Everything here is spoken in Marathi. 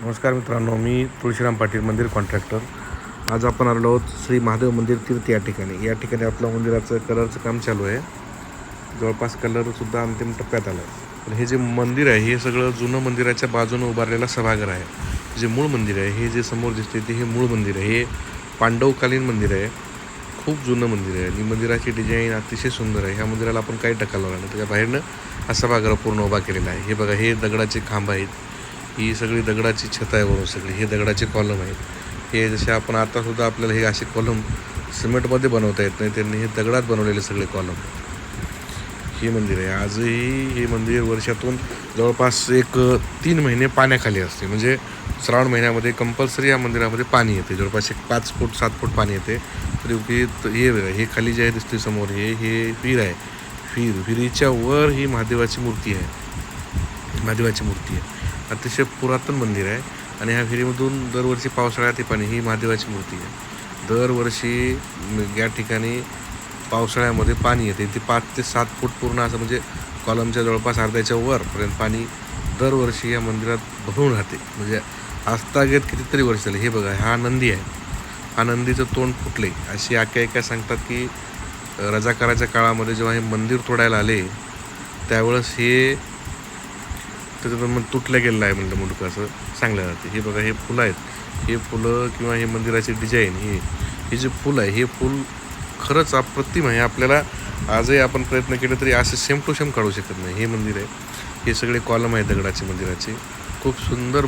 नमस्कार मित्रांनो, मी तुळशीराम पाटील, मंदिर कॉन्ट्रॅक्टर. आज आपण आलो आहोत श्री महादेव मंदिर तीर्थ या ठिकाणी आपलं मंदिराचं कलरचं काम चालू आहे. जवळपास कलरसुद्धा अंतिम टप्प्यात आलं आहे. पण हे जे मंदिर आहे हे सगळं जुनं मंदिराच्या बाजूनं उभारलेलं सभागृह आहे. जे मूळ मंदिर आहे हे जे समोर दिसते ते हे मूळ मंदिर आहे. हे पांडवकालीन मंदिर आहे. खूप जुनं मंदिर आहे आणि मंदिराची डिझाईन अतिशय सुंदर आहे. ह्या मंदिराला आपण काही टक्कल नाही. त्याच्या बाहेरनं हा सभागृह पूर्ण उभा केलेला आहे. हे बघा, हे दगडाचे खांब आहेत. ही सगळी दगडाची छत आहे वरून सगळी. हे दगडाचे कॉलम आहेत. हे जसे आपण आतासुद्धा आपल्याला हे असे कॉलम सिमेंटमध्ये बनवता येत नाही, त्यांनी हे दगडात बनवलेले सगळे कॉलम. हे मंदिर आहे. आजही हे मंदिर वर्षातून जवळपास 3 महिने पाण्याखाली असते. म्हणजे श्रावण महिन्यामध्ये कंपल्सरी या मंदिरामध्ये पाणी येते. जवळपास 5 फूट 7 फूट पाणी येते. तरी हे खाली जे आहे दिसते समोर, हे विहीर आहे. विहिरीच्या वर ही महादेवाची मूर्ती आहे. अतिशय पुरातन मंदिर आहे आणि ह्या विहिरीमधून दरवर्षी पावसाळ्यात हे पाणी, ही महादेवाची मूर्ती आहे. दरवर्षी या ठिकाणी पावसाळ्यामध्ये पाणी येते. ते 5 ते 7 फूट पूर्ण असं, म्हणजे कॉलमच्या जवळपास अर्ध्याच्या वरपर्यंत पाणी दरवर्षी या मंदिरात भरून राहते. म्हणजे आस्थागत कितीतरी वर्ष झाले. हे बघा, हा नंदी आहे. हा नंदीचं तोंड फुटले अशी आख्यायिका सांगतात की रजाकाराच्या काळामध्ये जेव्हा हे मंदिर तोडायला आले त्यावेळेस हे त्याचं मग तुटलं गेलेलं आहे म्हणलं मुंडकं, असं सांगलं जाते. हे बघा, हे फुलं आहेत. हे फुलं किंवा हे मंदिराची डिझाईन, हे जे फुल आहे हे फुल खरंच अप्रतिम आहे. आपल्याला आजही आपण प्रयत्न केले तरी असे सेम टू सेम काढू शकत नाही. हे मंदिर आहे. हे सगळे कॉलम आहे दगडाचे मंदिराचे. खूप सुंदर